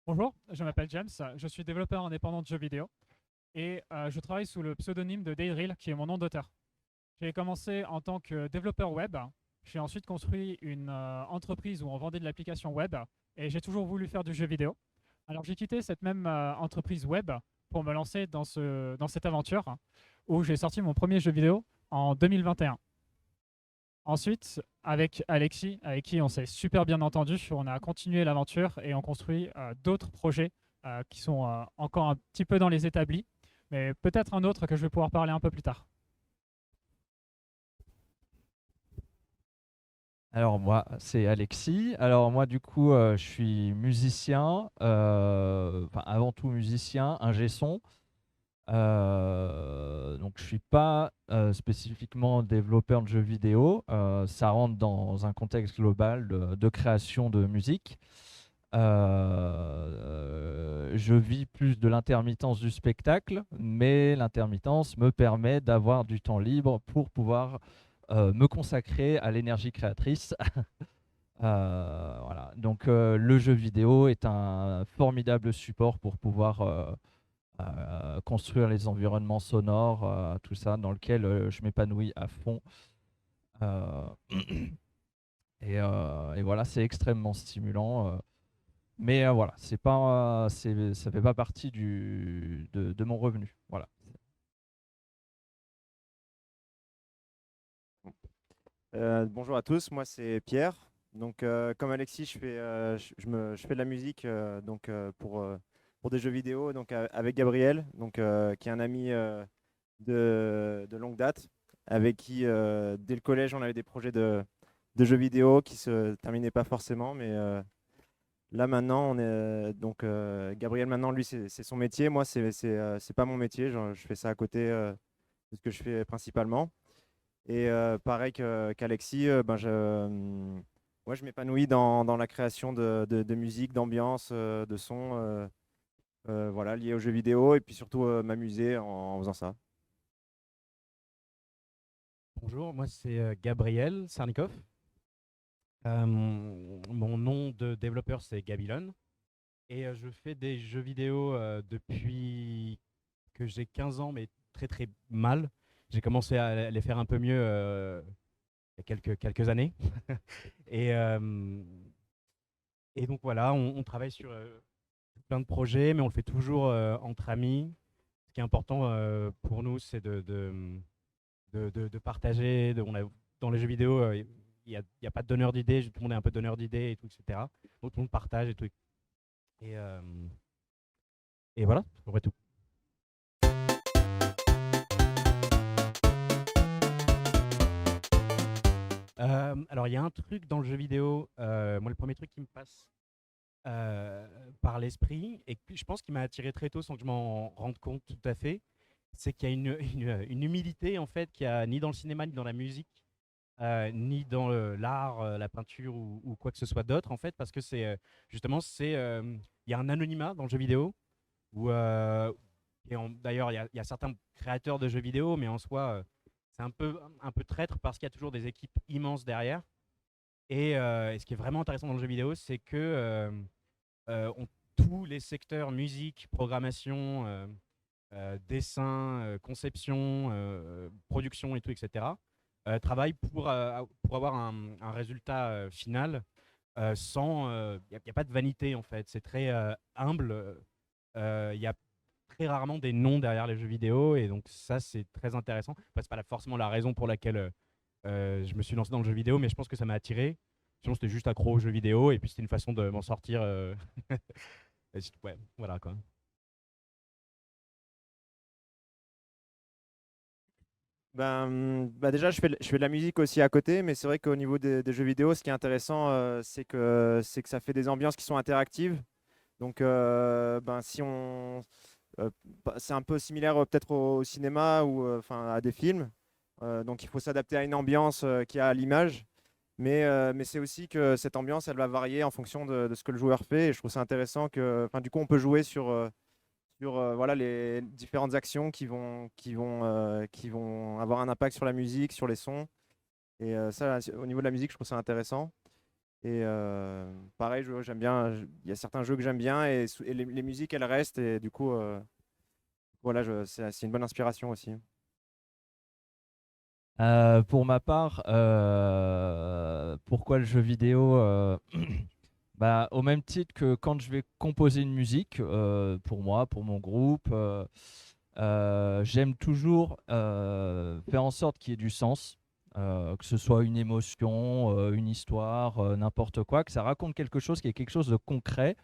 Bonjour, je m'appelle James, je suis développeur indépendant de jeux vidéo et je travaille sous le pseudonyme de Daydrill qui est mon nom d'auteur. J'ai commencé en tant que développeur web, j'ai ensuite construit une entreprise où on vendait de l'application web et j'ai toujours voulu faire du jeu vidéo. Alors j'ai quitté cette même entreprise web pour me lancer dans cette aventure où j'ai sorti mon premier jeu vidéo en 2021. Ensuite, avec Alexis, avec qui on s'est super bien entendu, on a continué l'aventure et on construit d'autres projets qui sont encore un petit peu dans les établis, mais peut-être un autre que je vais pouvoir parler un peu plus tard. Alors moi, c'est Alexis. Alors moi, du coup, je suis musicien, enfin avant tout musicien, ingé son. Donc je suis pas spécifiquement développeur de jeux vidéo. Ça rentre dans un contexte global de création de musique. Je vis plus de l'intermittence du spectacle, mais l'intermittence me permet d'avoir du temps libre pour pouvoir me consacrer à l'énergie créatrice. Voilà. Donc le jeu vidéo est un formidable support pour pouvoir construire les environnements sonores, tout ça, dans lequel je m'épanouis à fond. Euh, et voilà, c'est extrêmement stimulant. Mais voilà, ça fait pas partie de mon revenu. Voilà. Bonjour à tous, moi c'est Pierre. Donc comme Alexis, je fais de la musique pour des jeux vidéo donc avec Gabriel, qui est un ami de longue date, avec qui dès le collège on avait des projets de jeux vidéo qui se terminaient pas forcément, mais là maintenant on est Gabriel maintenant lui c'est son métier, moi c'est pas mon métier, je fais ça à côté de ce que je fais principalement. Et pareil qu'Alexis, ouais, je m'épanouis dans la création de musique, d'ambiance, de son, voilà, lié aux jeux vidéo, et puis surtout m'amuser en faisant ça. Bonjour, moi c'est Gabriel Sarnikov. Mon nom de développeur c'est Gabilon et je fais des jeux vidéo depuis que j'ai 15 ans, mais très très mal. J'ai commencé à les faire un peu mieux il y a quelques années. et, euh, et donc voilà, on travaille sur plein de projets, mais on le fait toujours entre amis. Ce qui est important pour nous, c'est de partager. Dans les jeux vidéo, il y a pas de donneur d'idées, tout le monde est un peu donneur d'idées et tout, etc. Donc tout le monde partage et tout. Et, euh, et voilà, c'est à peu près tout. Alors il y a un truc dans le jeu vidéo, moi le premier truc qui me passe par l'esprit, et que je pense qu'il m'a attiré très tôt sans que je m'en rende compte tout à fait, c'est qu'il y a une humilité en fait qu'il n'y a ni dans le cinéma ni dans la musique, ni dans l'art, la peinture ou quoi que ce soit d'autre en fait, parce que c'est justement il y a un anonymat dans le jeu vidéo où d'ailleurs il y a certains créateurs de jeux vidéo, mais en soi c'est un peu traître parce qu'il y a toujours des équipes immenses derrière. Et ce qui est vraiment intéressant dans le jeu vidéo, c'est que tous les secteurs musique, programmation, dessin, conception, production et tout, etc., travaillent pour avoir un résultat final sans. Il n'y a pas de vanité en fait, c'est très humble. Il y a très rarement des noms derrière les jeux vidéo et donc ça c'est très intéressant. Enfin, c'est pas forcément la raison pour laquelle je me suis lancé dans le jeu vidéo, mais je pense que ça m'a attiré. Sinon c'était juste accro aux jeux vidéo et puis c'était une façon de m'en sortir. Ouais, voilà quoi. Déjà, je fais de la musique aussi à côté, mais c'est vrai qu'au niveau des jeux vidéo, ce qui est intéressant, c'est que ça fait des ambiances qui sont interactives. Donc, si on, c'est un peu similaire peut-être au cinéma ou enfin à des films. Donc, il faut s'adapter à une ambiance qui a à l'image. Mais c'est aussi que cette ambiance, elle va varier en fonction de ce que le joueur fait. Et je trouve ça intéressant que, enfin, du coup, on peut jouer sur voilà, les différentes actions qui vont avoir un impact sur la musique, sur les sons. Et ça, au niveau de la musique, je trouve ça intéressant. Et pareil, j'aime bien. Il y a certains jeux que j'aime bien et les musiques, elles restent. Et du coup, voilà, c'est une bonne inspiration aussi. Pour ma part, pourquoi le jeu vidéo bah, au même titre que quand je vais composer une musique, pour moi, pour mon groupe, j'aime toujours faire en sorte qu'il y ait du sens, que ce soit une émotion, une histoire, n'importe quoi, que ça raconte quelque chose, qui est quelque chose de concret.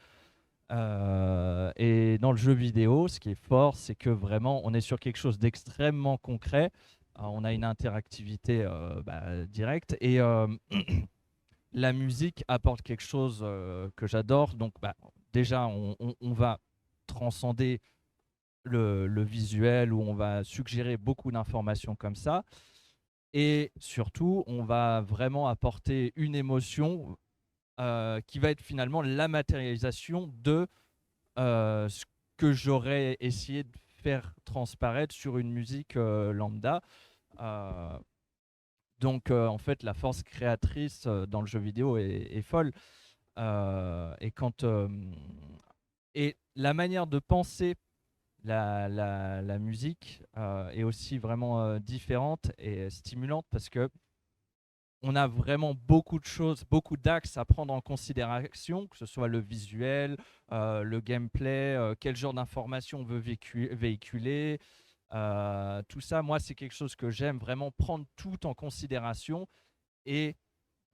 Et dans le jeu vidéo, ce qui est fort, c'est que vraiment, on est sur quelque chose d'extrêmement concret. On a une interactivité directe et la musique apporte quelque chose que j'adore. Donc, bah, déjà, on va transcender le visuel où on va suggérer beaucoup d'informations comme ça. Et surtout, on va vraiment apporter une émotion qui va être finalement la matérialisation de ce que j'aurais essayé de faire transparaître sur une musique lambda. Euh, donc en fait, la force créatrice dans le jeu vidéo est folle. Et et la manière de penser la musique est aussi vraiment différente et stimulante parce que on a vraiment beaucoup de choses, beaucoup d'axes à prendre en considération, que ce soit le visuel, le gameplay, quel genre d'informations on veut véhiculer. Tout ça, moi, c'est quelque chose que j'aime vraiment prendre tout en considération et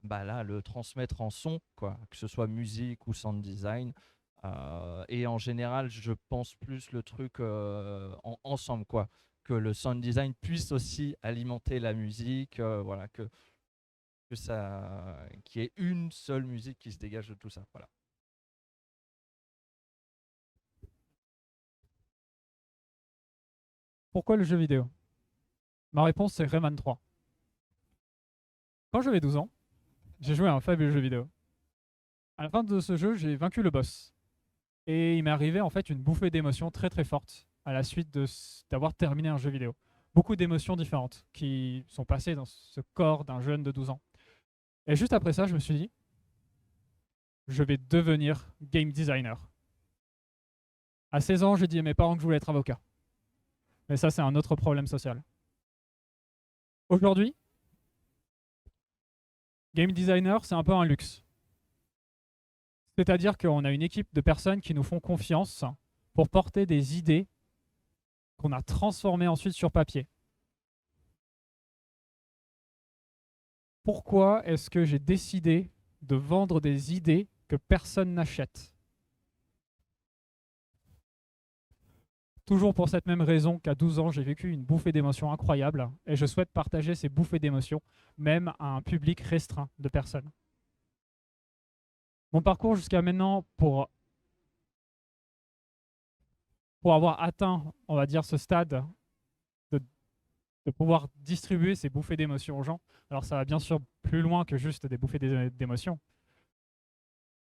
bah, là, le transmettre en son, quoi, que ce soit musique ou sound design. Et en général, je pense plus le truc ensemble, quoi, que le sound design puisse aussi alimenter la musique, voilà, que ça, qu'il y ait une seule musique qui se dégage de tout ça. Voilà. Pourquoi le jeu vidéo? Ma réponse, c'est Rayman 3. Quand j'avais 12 ans, j'ai joué à un fabuleux jeu vidéo. À la fin de ce jeu, j'ai vaincu le boss. Et il m'est arrivé en fait une bouffée d'émotions très très forte à la suite d'avoir terminé un jeu vidéo. Beaucoup d'émotions différentes qui sont passées dans ce corps d'un jeune de 12 ans. Et juste après ça, je me suis dit, je vais devenir game designer. À 16 ans, j'ai dit à mes parents que je voulais être avocat. Mais ça, c'est un autre problème social. Aujourd'hui, game designer, c'est un peu un luxe. C'est-à-dire qu'on a une équipe de personnes qui nous font confiance pour porter des idées qu'on a transformées ensuite sur papier. Pourquoi est-ce que j'ai décidé de vendre des idées que personne n'achète? Toujours pour cette même raison qu'à 12 ans, j'ai vécu une bouffée d'émotions incroyable et je souhaite partager ces bouffées d'émotions même à un public restreint de personnes. Mon parcours jusqu'à maintenant pour avoir atteint, on va dire, ce stade de, de pouvoir distribuer ces bouffées d'émotions aux gens, alors ça va bien sûr plus loin que juste des bouffées d'émotions.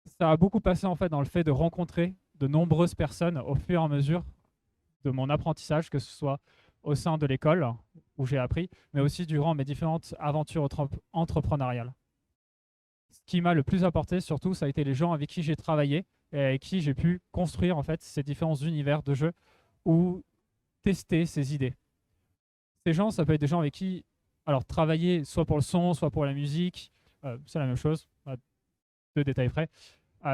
Ça a beaucoup passé en fait dans le fait de rencontrer de nombreuses personnes au fur et à mesure de mon apprentissage, que ce soit au sein de l'école où j'ai appris, mais aussi durant mes différentes aventures entrepreneuriales. Ce qui m'a le plus apporté, surtout, ça a été les gens avec qui j'ai travaillé et avec qui j'ai pu construire en fait ces différents univers de jeux ou tester ces idées. Ces gens, ça peut être des gens avec qui, alors travailler soit pour le son, soit pour la musique, c'est la même chose, à deux détails près,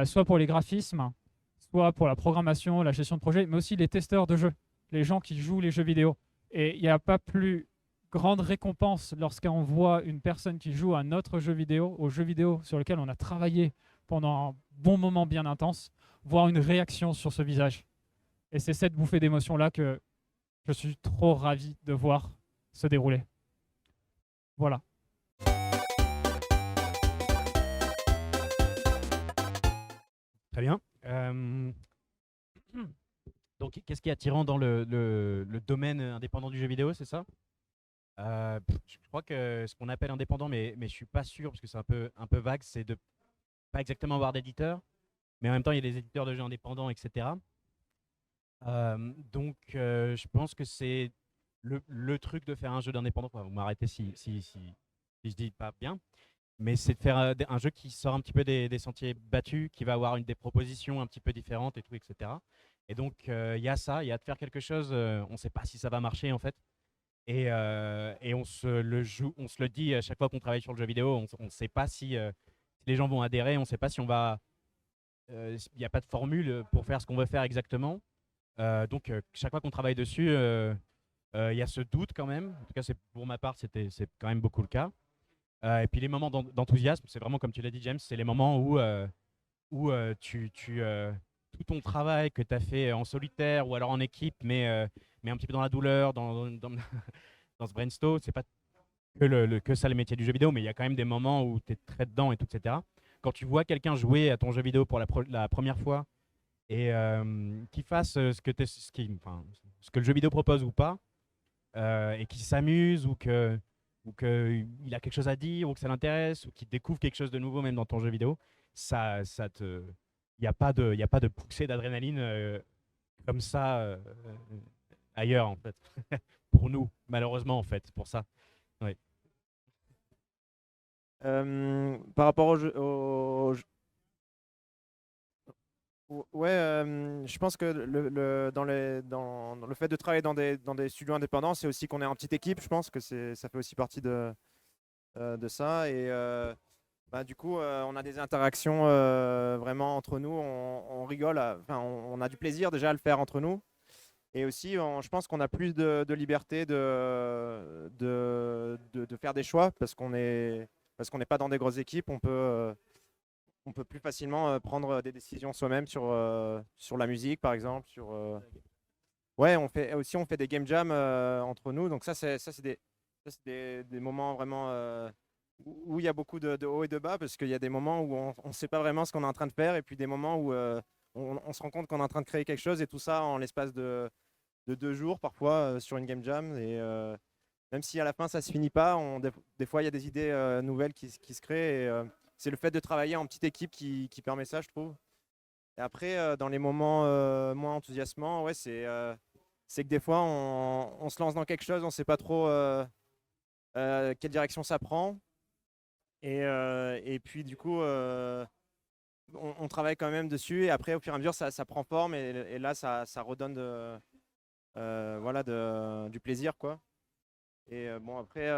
soit pour les graphismes, soit pour la programmation, la gestion de projet, mais aussi les testeurs de jeux, les gens qui jouent les jeux vidéo. Et il n'y a pas plus grande récompense lorsqu'on voit une personne qui joue à notre jeu vidéo, au jeu vidéo sur lequel on a travaillé pendant un bon moment bien intense, voir une réaction sur ce visage. Et c'est cette bouffée d'émotion-là que je suis trop ravi de voir se dérouler. Voilà. Très bien. Donc, qu'est-ce qui est attirant dans le domaine indépendant du jeu vidéo, c'est ça? Je crois que ce qu'on appelle indépendant, mais je suis pas sûr parce que c'est un peu vague, c'est de pas exactement avoir d'éditeur, mais en même temps il y a des éditeurs de jeux indépendants, etc. Donc je pense que c'est le truc de faire un jeu d'indépendant. Enfin, vous m'arrêtez si je dis pas bien. mais c'est de faire un jeu qui sort un petit peu des sentiers battus, qui va avoir des propositions un petit peu différentes et tout, etc. Et donc, il y a ça, il y a de faire quelque chose, on ne sait pas si ça va marcher en fait. Et on se le joue, on se le dit à chaque fois qu'on travaille sur le jeu vidéo, on ne sait pas si les gens vont adhérer, on ne sait pas si on va. Il n'y a pas de formule pour faire ce qu'on veut faire exactement. Donc, chaque fois qu'on travaille dessus, il y a ce doute quand même. En tout cas, pour ma part, c'est quand même beaucoup le cas. Et puis les moments d'enthousiasme, c'est vraiment comme tu l'as dit, James, c'est les moments où tout ton travail que tu as fait en solitaire ou alors en équipe, mais un petit peu dans la douleur, dans ce brainstorm, c'est pas que ça le métier du jeu vidéo, mais il y a quand même des moments où tu es très dedans et tout, etc. Quand tu vois quelqu'un jouer à ton jeu vidéo pour la première fois et qu'il fasse ce que le jeu vidéo propose ou pas, et qu'il s'amuse ou qu'il a quelque chose à dire ou que ça l'intéresse ou qu'il découvre quelque chose de nouveau même dans ton jeu vidéo, il n'y a pas de poussée d'adrénaline comme ça ailleurs en fait. Pour nous, malheureusement en fait, pour ça. Oui. Par rapport ouais, je pense que dans le fait de travailler dans des studios indépendants, c'est aussi qu'on est en petite équipe. Je pense que ça fait aussi partie de ça. Et bah, du coup, on a des interactions vraiment entre nous. On rigole, enfin, on a du plaisir déjà à le faire entre nous. Et aussi, je pense qu'on a plus de liberté de faire des choix parce qu'on n'est pas dans des grosses équipes. On peut plus facilement prendre des décisions soi-même sur la musique, par exemple. Ouais, on fait des game jams entre nous. Donc ça, c'est des moments vraiment où il y a beaucoup de hauts et de bas parce qu'il y a des moments où on ne sait pas vraiment ce qu'on est en train de faire et puis des moments où on se rend compte qu'on est en train de créer quelque chose et tout ça en l'espace de 2 jours parfois sur une game jam. Et même si à la fin ça se finit pas, des fois il y a des idées nouvelles qui se créent. Et, c'est le fait de travailler en petite équipe qui permet ça, je trouve. Et après, dans les moments moins enthousiasmants, ouais, c'est que des fois, on se lance dans quelque chose, on ne sait pas trop quelle direction ça prend. Et puis, du coup, on travaille quand même dessus. Et après, au fur et à mesure, ça prend forme. Et là, ça redonne voilà, du plaisir, quoi. Et bon, après,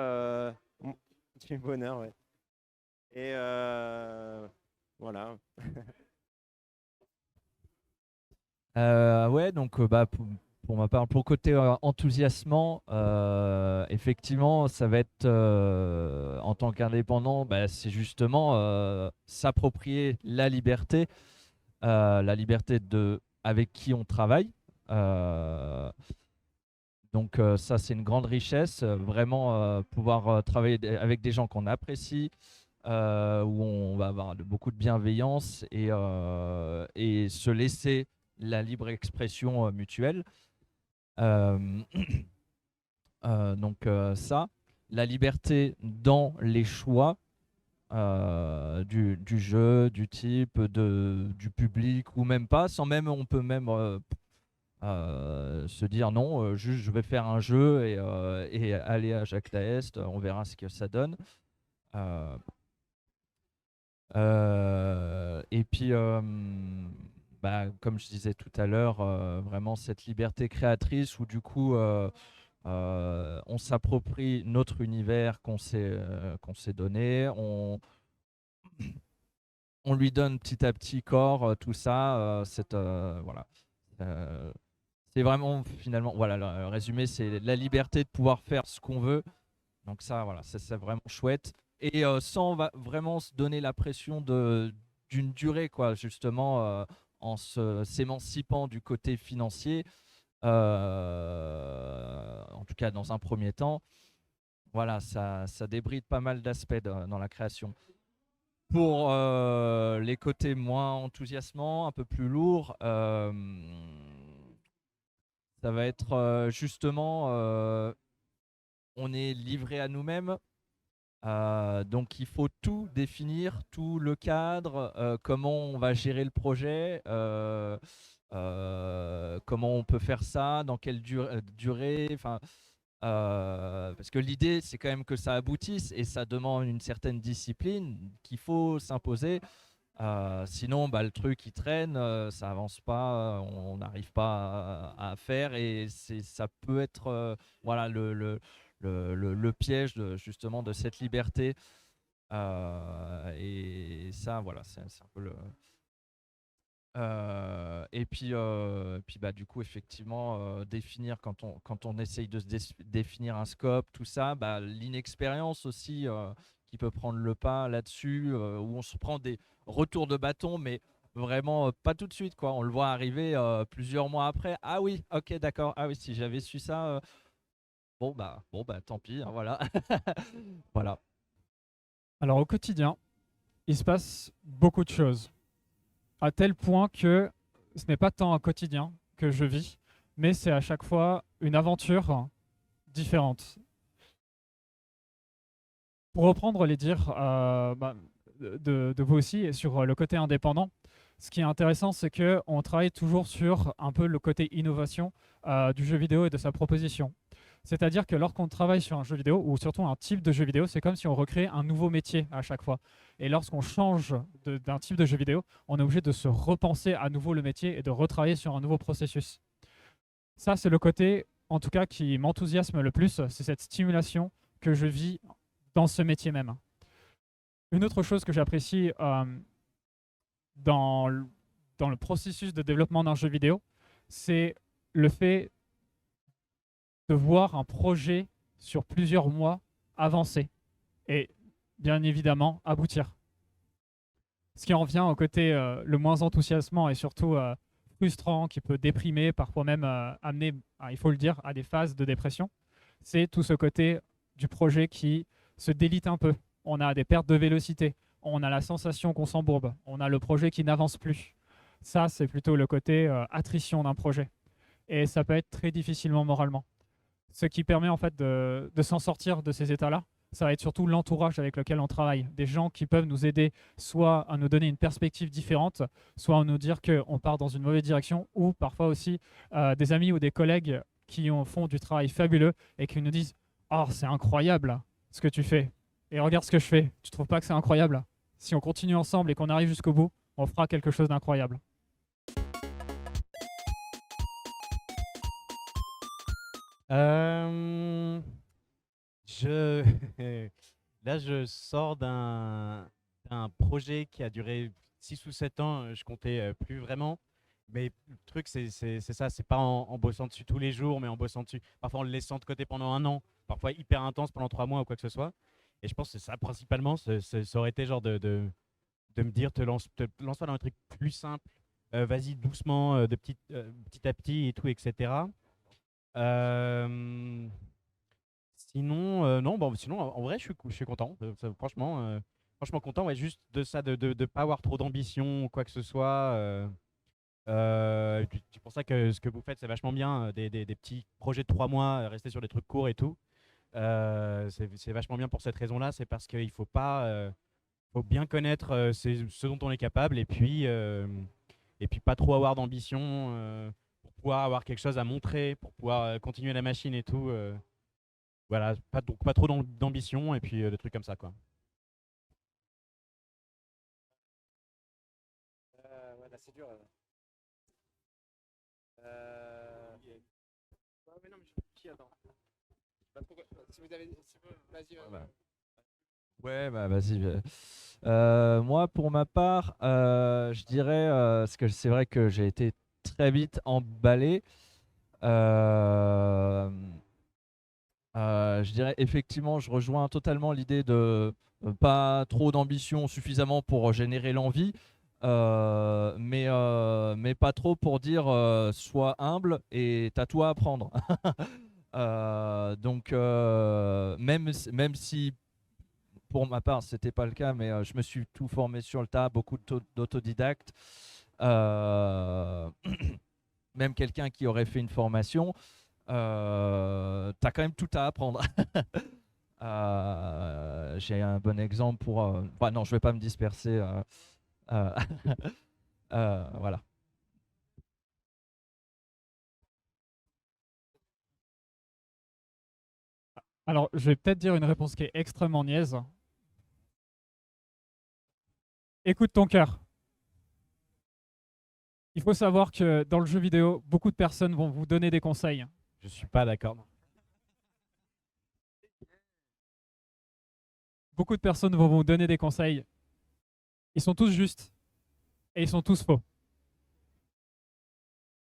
du bonheur, ouais. Et voilà. Ouais, donc bah, pour ma part, pour le côté enthousiasmant, effectivement, ça va être en tant qu'indépendant, bah, c'est justement s'approprier la liberté de avec qui on travaille. Euh, donc ça, c'est une grande richesse, vraiment pouvoir travailler avec des gens qu'on apprécie, où on va avoir beaucoup de bienveillance et se laisser la libre expression mutuelle. Euh, donc ça, la liberté dans les choix du jeu, du type, du public ou même pas, sans même, on peut même se dire non, juste je vais faire un jeu et aller à Jacques Laest, on verra ce que ça donne. Euh, et puis, bah, comme je disais tout à l'heure, vraiment cette liberté créatrice où du coup, on s'approprie notre univers qu'on s'est donné, on lui donne petit à petit corps, tout ça. Voilà. Euh, c'est vraiment finalement, voilà, le résumé, c'est la liberté de pouvoir faire ce qu'on veut. Donc ça, voilà, ça, c'est vraiment chouette. Et sans vraiment se donner la pression d'une durée, quoi, justement, s'émancipant du côté financier, en tout cas dans un premier temps. Voilà, ça débride pas mal d'aspects dans la création. Pour les côtés moins enthousiasmants, un peu plus lourds, ça va être justement, on est livré à nous-mêmes. Donc il faut tout définir, tout le cadre, comment on va gérer le projet, comment on peut faire ça, dans quelle durée. Enfin, Parce que l'idée, c'est quand même que ça aboutisse et ça demande une certaine discipline qu'il faut s'imposer. Sinon, bah, le truc il traîne, ça avance pas, on n'arrive pas à faire et ça peut être voilà le piège justement de cette liberté. Et ça, voilà, c'est un peu le. Et puis bah, du coup, effectivement, définir quand on essaye de définir un scope, tout ça, bah, l'inexpérience aussi qui peut prendre le pas là-dessus, où on se prend des retours de bâton, mais vraiment pas tout de suite, quoi. On le voit arriver plusieurs mois après. Ah oui, ok, d'accord. Ah oui, si j'avais su ça, bon bah, tant pis, hein, voilà. Voilà. Alors au quotidien, il se passe beaucoup de choses, à tel point que ce n'est pas tant un quotidien que je vis, mais c'est à chaque fois une aventure différente. Pour reprendre les dires de vous aussi et sur le côté indépendant, ce qui est intéressant, c'est qu'on travaille toujours sur un peu le côté innovation du jeu vidéo et de sa proposition. C'est-à-dire que lorsqu'on travaille sur un jeu vidéo, ou surtout un type de jeu vidéo, c'est comme si on recréait un nouveau métier à chaque fois. Et lorsqu'on change d'un type de jeu vidéo, on est obligé de se repenser à nouveau le métier et de retravailler sur un nouveau processus. Ça, c'est le côté, en tout cas, qui m'enthousiasme le plus, c'est cette stimulation que je vis dans ce métier même. Une autre chose que j'apprécie dans, dans le processus de développement d'un jeu vidéo, c'est le fait de voir un projet sur plusieurs mois avancer et bien évidemment aboutir. Ce qui en vient au côté le moins enthousiasmant et surtout frustrant, qui peut déprimer, parfois même amener, il faut le dire, à des phases de dépression, c'est tout ce côté du projet qui se délite un peu. On a des pertes de vélocité, on a la sensation qu'on s'embourbe, on a le projet qui n'avance plus. Ça, c'est plutôt le côté attrition d'un projet. Et ça peut être très difficilement moralement. Ce qui permet en fait de s'en sortir de ces états-là, ça va être surtout l'entourage avec lequel on travaille. Des gens qui peuvent nous aider soit à nous donner une perspective différente, soit à nous dire qu'on part dans une mauvaise direction, ou parfois aussi des amis ou des collègues qui font du travail fabuleux et qui nous disent « Oh, c'est incroyable ce que tu fais. Et regarde ce que je fais. Tu trouves pas que c'est incroyable? Si on continue ensemble et qu'on arrive jusqu'au bout, on fera quelque chose d'incroyable. » Euh, je... Là, je sors d'un projet qui a duré 6 ou 7 ans. Je comptais plus vraiment. Mais le truc, c'est ça. C'est pas en bossant dessus tous les jours, mais en bossant dessus. Parfois en le laissant de côté pendant un an. Parfois hyper intense pendant 3 mois ou quoi que ce soit. Et je pense que c'est ça principalement. Ça aurait été genre de me dire lance-toi dans un truc plus simple. Vas-y doucement, petit à petit et tout, etc. Euh, Sinon, non, bon, sinon, en vrai, je suis content. Franchement content, ouais, juste de ça, de pas avoir trop d'ambition ou quoi que ce soit. C'est pour ça que ce que vous faites, c'est vachement bien. Des petits projets de 3 mois, rester sur des trucs courts et tout. C'est vachement bien pour cette raison-là. C'est parce qu'il faut pas, faut bien connaître ce dont on est capable et puis pas trop avoir d'ambition pour pouvoir avoir quelque chose à montrer, pour pouvoir continuer la machine et tout. Voilà, donc pas trop d'ambition et puis des trucs comme ça, quoi. Ouais, là, c'est dur. Ouais, mais non, mais qui attend? Si vous avez. Vas-y. Voilà. Ouais, bah vas-y. Moi, pour ma part, je dirais, parce que c'est vrai que j'ai été très vite emballé. euh, je dirais effectivement, je rejoins totalement l'idée de pas trop d'ambition, suffisamment pour générer l'envie, mais pas trop pour dire sois humble et t'as tout à apprendre. Donc, même si pour ma part, c'était pas le cas, mais je me suis tout formé sur le tas, beaucoup d'autodidactes. Euh, Même quelqu'un qui aurait fait une formation, t'as quand même tout à apprendre. J'ai un bon exemple pour. Bah non, je vais pas me disperser. Euh, voilà. Alors, je vais peut-être dire une réponse qui est extrêmement niaise. Écoute ton cœur. Il faut savoir que dans le jeu vidéo, beaucoup de personnes vont vous donner des conseils. Je suis pas d'accord. Beaucoup de personnes vont vous donner des conseils. Ils sont tous justes et ils sont tous faux.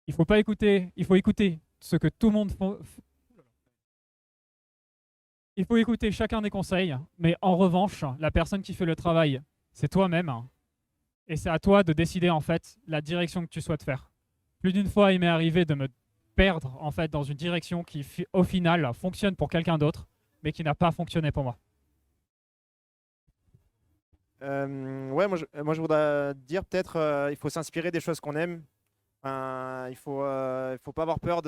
Il faut pas écouter, il faut écouter ce que tout le monde font. Il faut écouter chacun des conseils, mais en revanche, la personne qui fait le travail, c'est toi-même. Et c'est à toi de décider en fait la direction que tu souhaites faire. Plus d'une fois, il m'est arrivé de me perdre en fait dans une direction qui au final fonctionne pour quelqu'un d'autre, mais qui n'a pas fonctionné pour moi. Ouais, moi je voudrais dire peut-être il faut s'inspirer des choses qu'on aime. Il faut pas avoir peur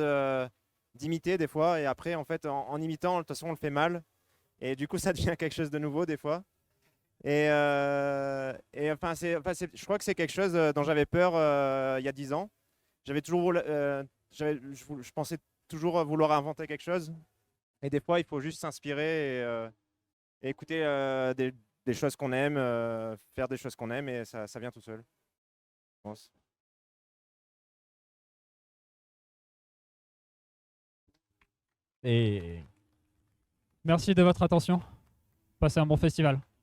d'imiter des fois. Et après, en fait, en imitant, de toute façon, on le fait mal. Et du coup, ça devient quelque chose de nouveau des fois. Je crois que c'est quelque chose dont j'avais peur il y a 10 ans. J'avais toujours, je pensais toujours vouloir inventer quelque chose. Et des fois, il faut juste s'inspirer et écouter des choses qu'on aime, faire des choses qu'on aime, et ça vient tout seul, je pense. Et Merci de votre attention. Passez un bon festival.